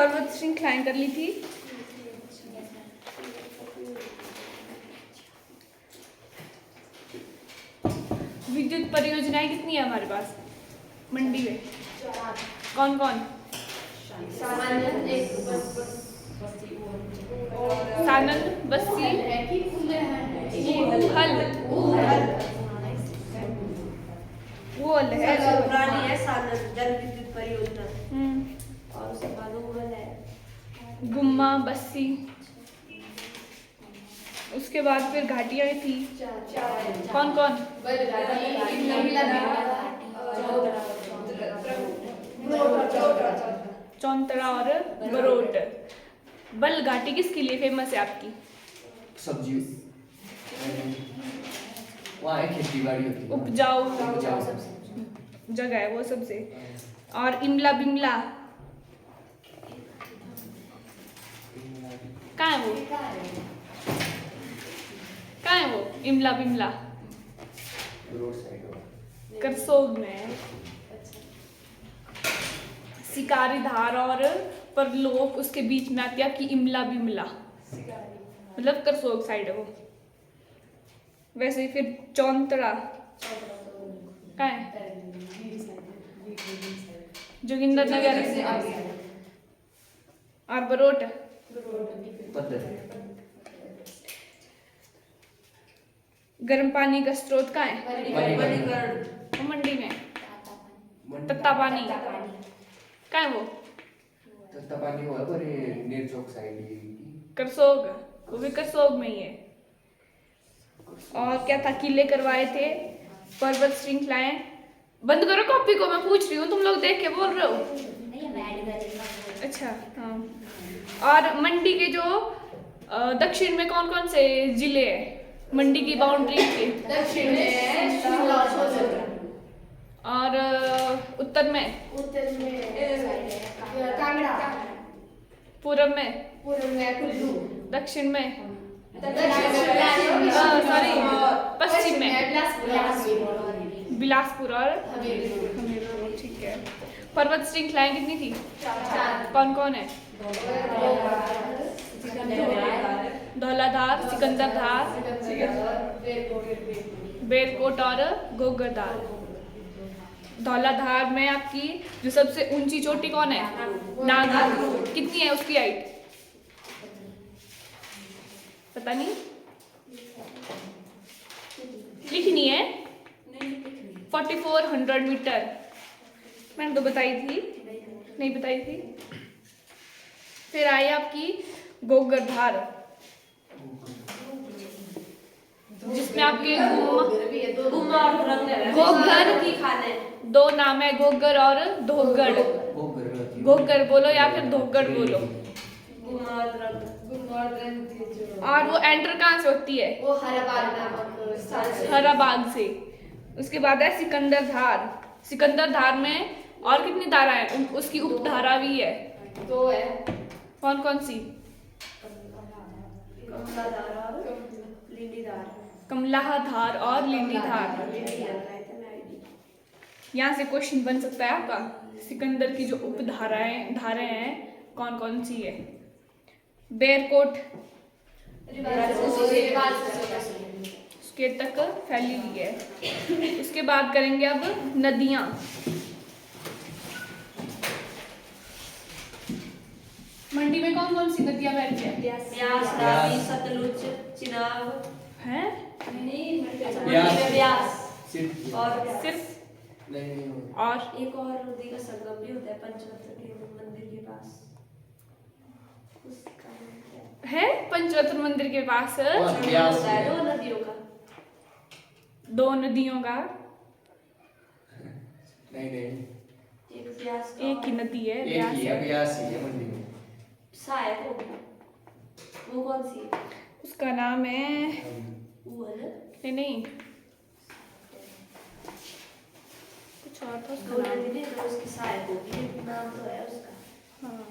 पर्वत श्रृंखलाएं कर ली थी। विद्युत परियोजनाएं कितनी है हमारे पास मंडी में? कौन कौन? सानन, बस्सी, ऊहल है पुरानी है सानन जल विद्युत परियोजना। और उसके बाद ऊहल है, गुम्मा, बस्सी। उसके बाद फिर घाटियां थी। कौन कौन? चौंतरा और बरोट। बल घाटी किसके लिए फेमस है आपकी? सब्जी वहाँ है, खेती बाड़ी होती है, उपजाऊ जगह है वो सबसे। और इमला बिमला कहाँ है वो? कहाँ है वो इमला बिमला? रोड साइड करसोग में है। शिकारी धार और परलोक उसके बीच में आती है आपकी इमला बिमला, मतलब करसोग साइड है वो। वैसे ही फिर चौंतरा कहाँ है? जोगिंदर नगर। और बरोट पत्थर गर्म पानी का स्रोत कहाँ है? मणिकर्ण। वो मंडी में। तत्ता पानी कहाँ है वो? तत्ता पानी हुआ पर ये नेरचौक साइड करसोग, वो भी करसोग में ही है। और क्या था? किले करवाए थे, पर्वत श्रृंखलाएं। बंद करो कॉपी को, मैं पूछ रही हूँ, तुम लोग देख के बोल रहे हो। अच्छा हाँ। और मंडी के जो दक्षिण में कौन कौन से जिले हैं मंडी की बाउंड्री के? दक्षिण में शिमला और सोलन। और उत्तर में? कांगड़ा। पूरब में? कुल्लू। दक्षिण में? सॉरी पश्चिम में? बिलासपुर और हमीरपुर। ठीक है। पर्वत श्रृंखलाएं कितनी थी? कौन कौन है? धौलाधार, सिकंदरधार, बेरकोट और घोगरधार। धौलाधार में आपकी जो सबसे ऊंची चोटी कौन है? नागपुर। कितनी है उसकी हाइट? पता नहीं, लिखनी है। 4400 मीटर। मैंने तो बताई थी, नहीं बताई थी। फिर आई आपकी घोगरधार, जिसमें आपके घोगर की खाने दो नाम है, घोगर और धोगड़। घोगर बोलो या फिर धोगड़ बोलो। और वो एंटर कहाँ से होती है? वो हराबाग से। उसके बाद है सिकंदरधार। सिकंदरधार में और कितनी धारा है? उसकी उपधारा भी है। दो है। कौन कौन सी? कमलाधार और लिंडीधार। यहाँ से क्वेश्चन बन सकता है आपका। सिकंदर की जो उपधाराएं धाराएं हैं कौन कौन सी है? बेरकोट उसके तक फैली हुई है। उसके बाद करेंगे अब नदियां। मंडी में कौन कौन सी नदियां बहती है? ब्यास, रावी, सतलुज, चिनाब हैं? ब्यास और सिर्फ नहीं और एक और नदी का संगम भी होता है पंचरत्न के मंदिर के पास। उसका नाम क्या है? पंचरत्न मंदिर के पास है? दो नदियों का। दो नदियों का नहीं एक ब्यास का एक ही नदी है, एक ब्यास ही है। है, ब्यास ही है मंडी में। सहायक होगी, वो कौन सी है? उसका नाम है ऊहल। नहीं कुछ और था उसका नाम। तो उसकी सहायक होगी, नाम तो है उसका। हाँ,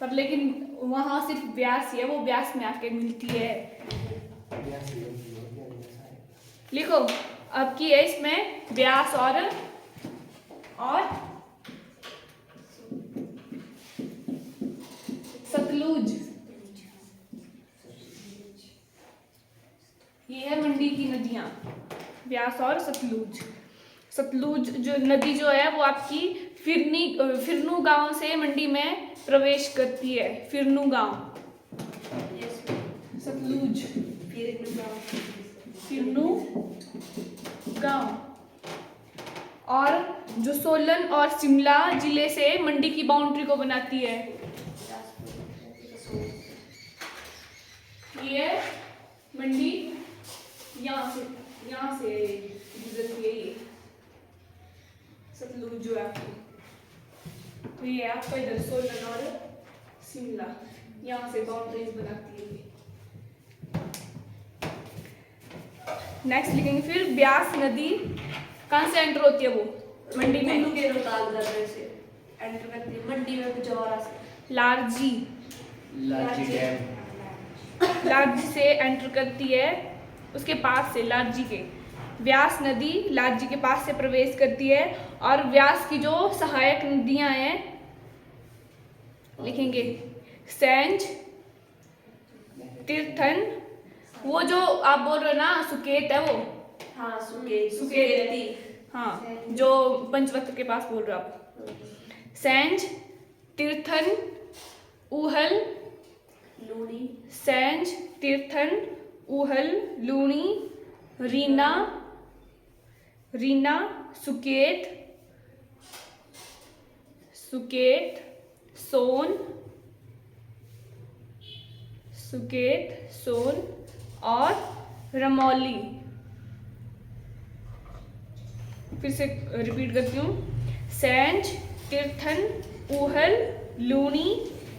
पर लेकिन वहाँ सिर्फ ब्यास ही है, वो ब्यास में आके मिलती है। ब्यास ही है। लिखो अब की है इसमें ब्यास और सतलुज, ये है मंडी की नदियां, ब्यास और सतलुज। सतलुज जो नदी जो है वो आपकी फिरनू गांव से मंडी में प्रवेश करती है। फिरनू गांव, सतलुज, फिरनू गांव। और जो सोलन और शिमला जिले से मंडी की बाउंड्री को बनाती है, ये मंडी यहाँ से गुजरती है, ये सतलुज जो है आपकी। तो ये आपका इधर सोलन और शिमला, यहाँ से बाउंड्रीज बनाती है ये। नेक्स्ट लिखेंगे फिर ब्यास नदी कहाँ से एंटर होती है वो मंडी में? कुल्लू के रोहतास दर्रे से एंटर करती है मंडी में कुचौरा से। लारजी, लाची डैम, लारजी से एंटर करती है, उसके पास से लारजी के। व्यास नदी लारजी के पास से प्रवेश करती है। और व्यास की जो सहायक नदियां हैं लिखेंगे सेंज, तीर्थन, वो जो आप बोल रहे हो ना सुकेत है वो, हाँ सुकेती, हाँ जो पंचवक्र के पास बोल रहे हो आप। सेंज, तीर्थन, उहल, लूणी, सेंज, तीर्थन, उहल, लूणी, रीना, सुकेत, सोन और रमौली। फिर से रिपीट करती हूँ, सेंज, तीर्थन, उहल, लूणी,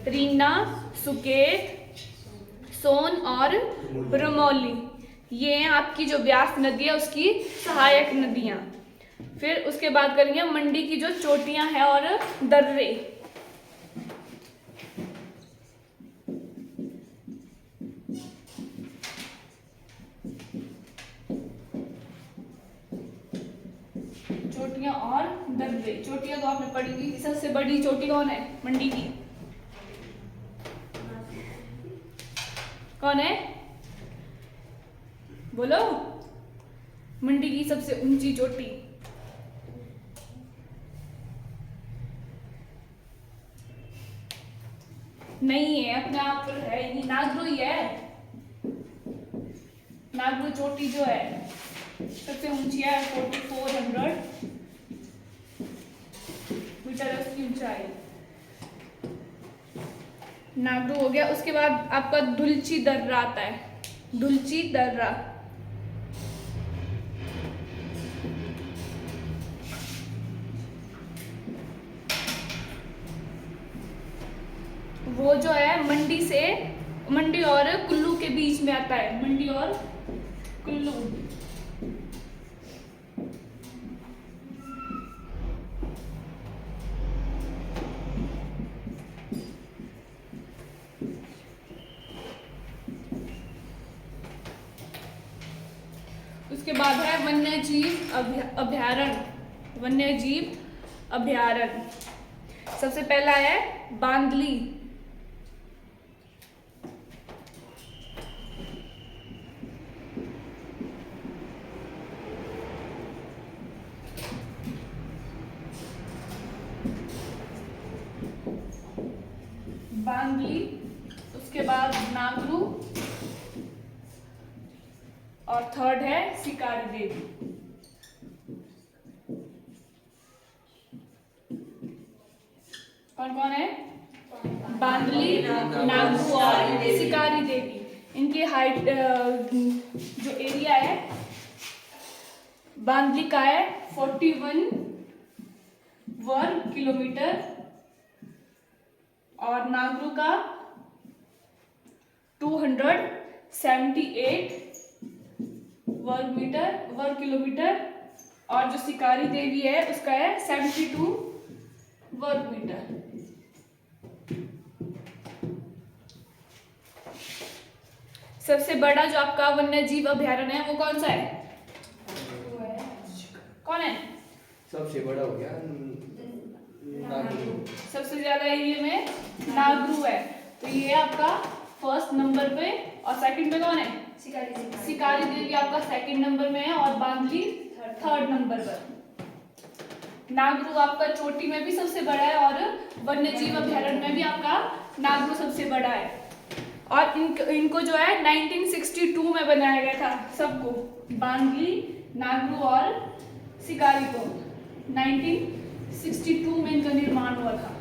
रीना, सुकेत, सोन और रमौली, ये हैं आपकी जो ब्यास नदी है उसकी सहायक नदियाँ। फिर उसके बाद करेंगे मंडी की जो चोटियाँ हैं और दर्रे। चोटियाँ और दर्रे। चोटियाँ तो आपने पढ़ी हुई, सबसे बड़ी चोटी कौन है मंडी की? कौन है बोलो? मंडी की सबसे ऊंची चोटी नहीं है, अपने आप पर है ही, नागरू ही है। नागरू चोटी जो है सबसे ऊंची है, 4400 मीटर है उसकी ऊंचाई। नागरू हो गया। उसके बाद आपका दुलची दर्रा आता है, दुलची दर्रा। वो जो है मंडी और कुल्लू के बीच में आता है, मंडी और कुल्लू। उसके बाद है वन्यजीव अभयारण्य। वन्यजीव अभयारण्य सबसे पहला है बांदली। बांदली, उसके बाद नागरू और थर्ड है शिकारी देवी। कौन कौन है? बांदली, नागरू और शिकारी देवी। इनकी हाइट जो एरिया है बांदली का है 41 वर्ग किलोमीटर और नागरू का 278 वर्ग किलोमीटर और जो शिकारी देवी है उसका है 72 वर्ग मीटर। सबसे बड़ा जो आपका वन्यजीव अभयारण्य है वो कौन सा है? कौन है? सबसे बड़ा हो गया नागरू। सबसे ज्यादा एरिया में नागरू है। तो ये है आपका फर्स्ट नंबर पे, और सेकंड पे कौन है? शिकारी देवी आपका सेकंड नंबर में है, और बांधली थर्ड नंबर पर। नागरू आपका चोटी में भी सबसे बड़ा है, और वन्य जीव अभ्यारण्य में भी आपका नागरू सबसे बड़ा है। और इनको जो है 1962 में बनाया गया था सबको, बांधली, नागरू और शिकारी को 1962 में इनका निर्माण हुआ था।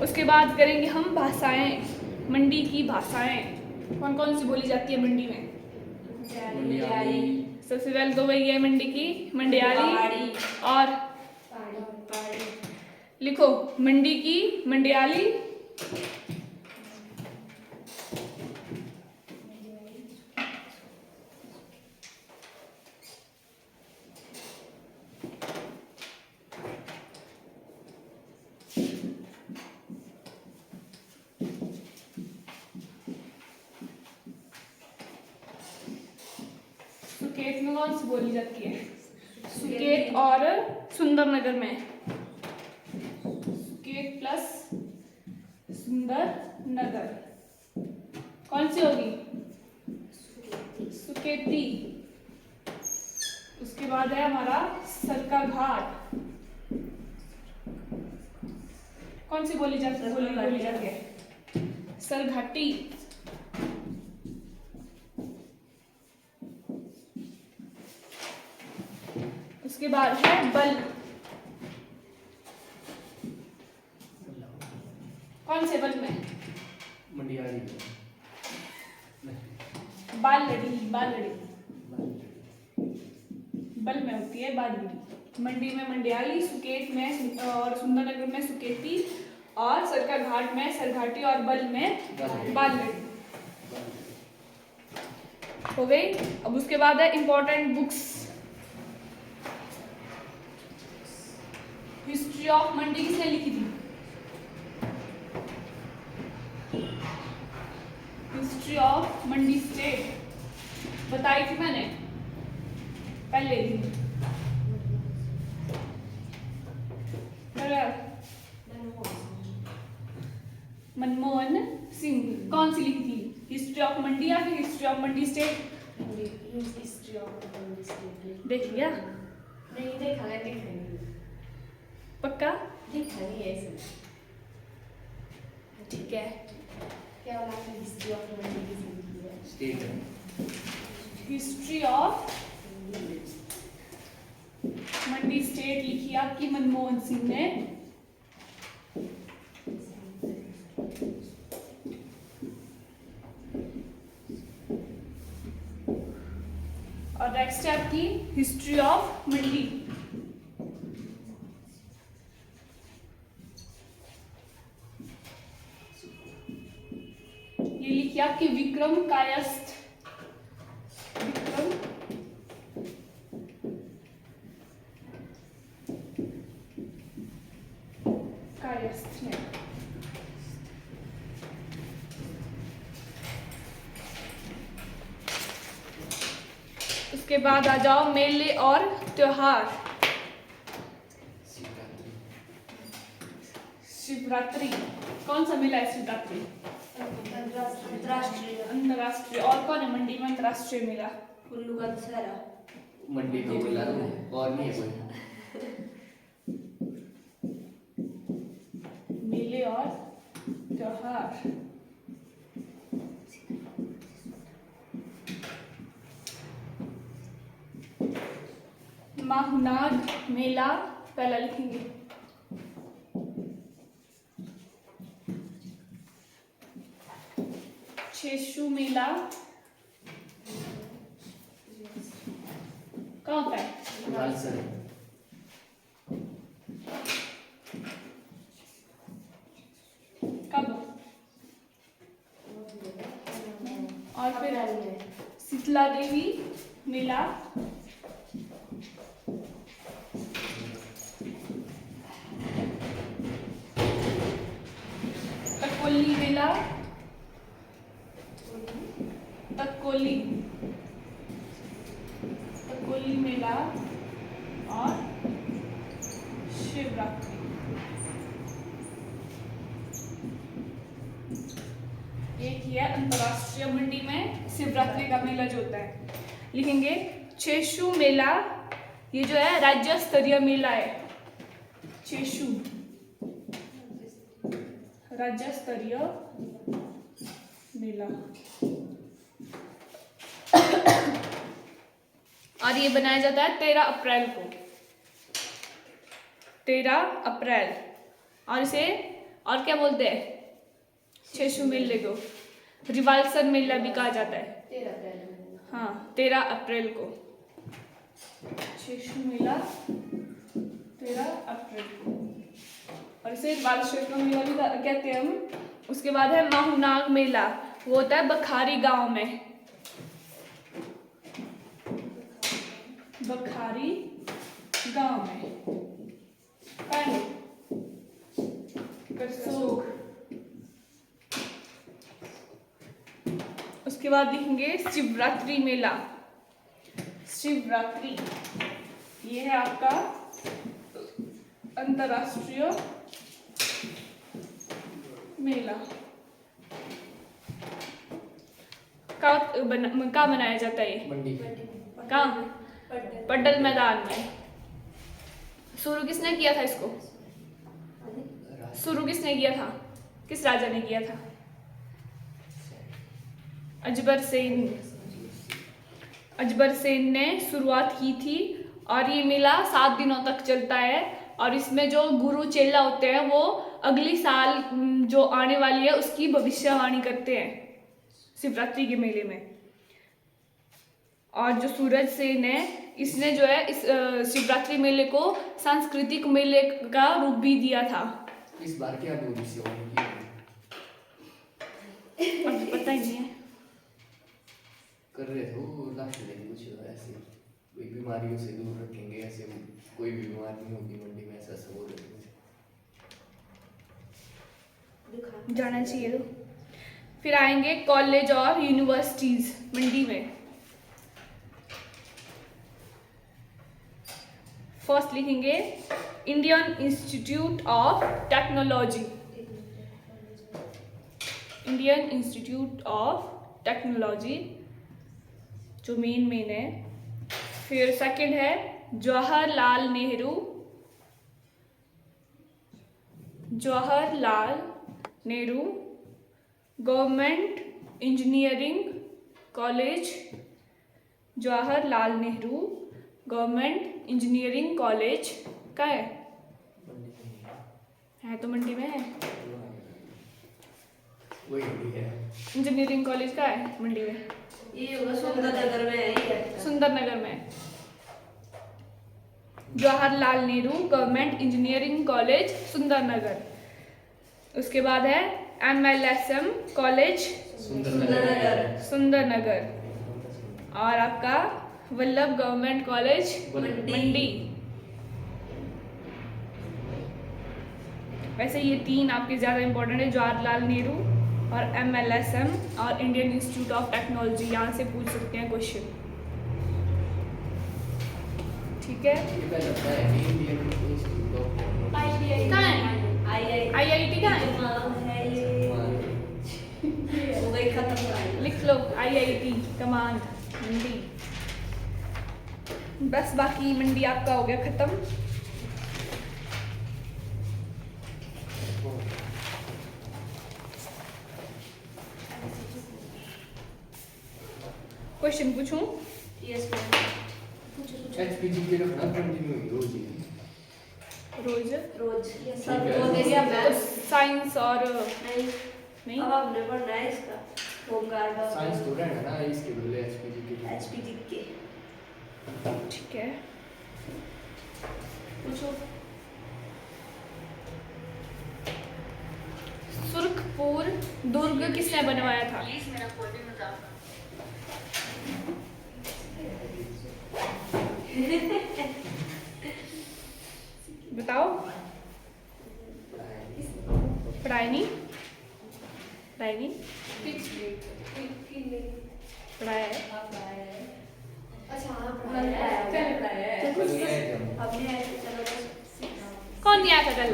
उसके बाद करेंगे हम भाषाएं, मंडी की भाषाएं। कौन कौन सी बोली जाती है मंडी में? सबसे पहले तो वही है मंडी की, मंडियाली, और लिखो मंडी की मंडियाली, सुकेत में कौन सी बोली जाती है? सुकेत और सुंदरनगर में, सुकेत प्लस सुंदरनगर कौन सी होगी? सुकेती। उसके बाद है हमारा सरका घाट, कौन सी बोली जाती है? सरघाटी। उसके बाद है बल, कौन से बल में? मंडियाली। बालड़ी, बालड़ी बल में होती है बालड़ी। मंडी में मंडियाली, सुकेत में और सुंदरनगर में सुकेती, और सरका घाट में सरघाटी, और बल में बालड़ी हो गई। अब उसके बाद है इंपॉर्टेंट बुक्स। हिस्ट्री ऑफ मंडी किसने लिखी थी? हिस्ट्री ऑफ मंडी स्टेट बताई थी मैंने पहले दिन। मनमोहन सिंह। कौन सी लिखी थी? हिस्ट्री ऑफ मंडी या फिर हिस्ट्री ऑफ मंडी स्टेट? देख लिया? नहीं देखा है, पक्का? देखा नहीं है ऐसे। ठीक है। क्या वाला हिस्ट्री ऑफ मंडी की state, history of Mandi state लिखी आपकी मनमोहन सिंह ने। और नेक्स्ट है आपकी हिस्ट्री ऑफ मंडी। ये लिखी आपकी विक्रम कायस्थ, विक्रम कायस्थ ने। उसके बाद आ जाओ मेले और त्योहार। शिवरात्रि, कौन सा मेला है शिवरात्रि? अंतरराष्ट्रीय अंतरराष्ट्रीय। और कौन है मंडी में अंतरराष्ट्रीय मेला? कुल्लू का दशहरा। मंडी को मिला और नहीं है कोई। मेले और त्योहार। माहुनाद मेला पहला लिखेंगे। छेशु मेला कहाँ होता है? हिमाचल। कब? और फिर शीतला देवी मेला तकोली मेला, तकोली तकोली मेला और शिवरात्रि। लिखी है अंतर्राष्ट्रीय मंडी में शिवरात्रि का मेला जो होता है। लिखेंगे चेशु मेला, ये जो है राज्य स्तरीय मेला है। चेशु राज्य स्तरीय मेला। और ये बनाया जाता है 13 अप्रैल को, 13 अप्रैल। और इसे और क्या बोलते हैं? चेशु मेले को रिवाल्सर मेला भी कहा जाता है। 13 अप्रैल। हाँ, 13 अप्रैल को चेशु मेला 13 अप्रैल को, और इसे रिवाल्सर मेला भी कहते हैं हम। उसके बाद है माहुनाग मेला, वो होता है बखारी गांव में। बखारी गांव में करसोग। उसके बाद लिखेंगे शिवरात्रि मेला। शिवरात्रि ये है आपका अंतर्राष्ट्रीय मेला। कहाँ मनाया जाता है ये? मंडी। कहाँ? पड्डल मैदान में। शुरू किसने किया था इसको? शुरू किसने किया था? किस राजा ने किया था? अजबर सेन। अजबर सेन ने शुरुआत की थी। और ये मेला 7 दिनों तक चलता है। और इसमें जो गुरु चेला होते हैं वो अगली साल जो आने वाली है उसकी भविष्यवाणी करते हैं शिवरात्रि के मेले में। और जो सूरज सेन है, इसने जो है इस शिवरात्रि मेले को सांस्कृतिक मेले का रूप भी दिया था। इस बार क्या भविष्यवाणी की? अब पता ही नहीं है। कर रहे थे वो लास्ट में कुछ ऐसे कोई बीमारियों से दूर रखेंगे, ऐसे कोई भी बीमारी नहीं होगी मंडी में, ऐसा सब हो रहा है। जाना चाहिए तो। फिर आएंगे कॉलेज और यूनिवर्सिटीज मंडी में। फर्स्ट लिखेंगे Indian institute of technology. Indian institute of technology जो मेन है। फिर सेकंड है Jawaharlal Nehru. Jawaharlal Nehru government engineering college. Jawaharlal Nehru government engineering college का है तो मंडी में है। वही है इंजीनियरिंग कॉलेज का है मंडी में। ये सुंदरनगर में है ये। सुंदरनगर में Jawaharlal Nehru government engineering college Sundarnagar. उसके बाद है MLSM कॉलेज सुंदरनगर। और आपका वल्लभ गवर्नमेंट कॉलेज मंडी। वैसे ये 3 आपके ज़्यादा इंपॉर्टेंट है, जवाहरलाल नेहरू और MLSM और इंडियन इंस्टीट्यूट ऑफ टेक्नोलॉजी। यहाँ से पूछ सकते हैं क्वेश्चन, ठीक है। IIT कहाँ है? हो गई खत्म। लिख लो IIT कमांड मंडी। बस बाकी मंडी आपका हो गया खत्म। क्वेश्चन पूछूं? यस HPG के रखना कंटिन्यू रोज ही। रोज रोज सब रोज एरिया तो में साइंस और नहीं। अब आपने पढ़ना है इसका होमगार्ड और साइंस स्टूडेंट है ना, इसके बदले HPG के। HPG के ठीक है पूछो। सुरखपुर दुर्ग किसने बनवाया था? बताओ। पढ़ाई नहीं पढ़ाया है। अच्छा हाँ अपने चलो कौन नहीं आया था कल?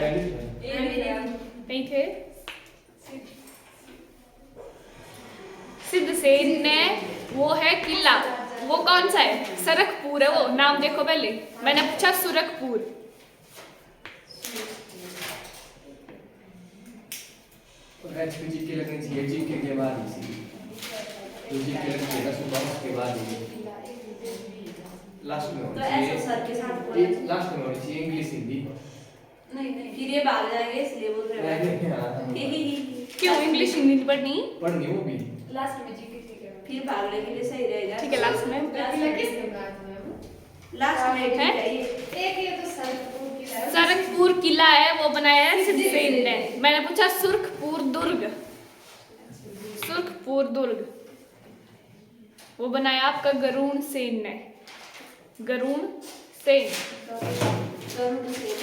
नहीं थे। सेन ने वो है किला, वो कौन सा है? सरकपुर है वो। नाम देखो पहले, मैंने पूछा सुरखपुर। और एच पे जीके लगनी चाहिए, जीके के बाद ही सी तो जीके लगनी चाहिए 10 उसके बाद ही लास्ट में तो होनी ऐसे चाहिए। सर के साथ बोला ये लास्ट में होनी चाहिए इंग्लिश हिंदी। नहीं फिर ये भाग जाएंगे इसलिए बोल रहे हैं। नहीं हाँ क्यों इंग्लिश हिंदी नहीं पढ़नी? पढ़नी वो भी लास्ट में जीके ठीक है। फिर भागने के लिए सही रहेगा। ठीक है, लास्ट में लास्ट में किसके बाद में? लास्ट में है? ठीक है ये। एक ये तो सरकपुर किला है। सरकपुर किला है, वो बनाया है सिद्धसेन ने। मैंने पूछा सुरखपुर दुर्ग, सुरखपुर दुर्ग वो बनाया आपका गरुड़ सेन ने। गरुड़ सेन। गरुड़ सेन।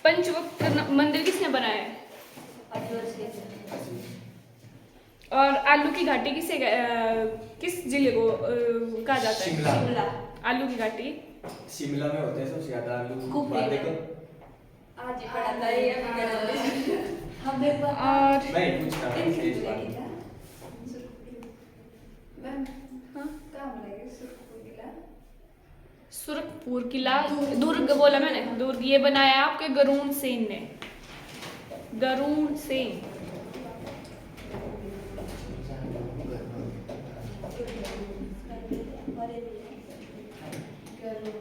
पंचवक्त मंदिर किसने बनाया है? अजगर सेन। और आलू की घाटी किस जिले को कहा जाता है? शिमला। शिमला। आलू की घाटी शिमला में होते हैं सबसे ज्यादा आलू। खूब बात फेमस। देखो आज ही पढ़ा था ये अभी करेंगे। हम एक बार और मैं पूछता हूँ इस बार। मैम हाँ? कहाँ बोलेंगे सरकपुर किला? सुरखपुर किला दुर्ग बोला मैंने, दुर्ग ये बनाया आपके गरुड़ सेन ने। गरुड़ सेन। गरुड़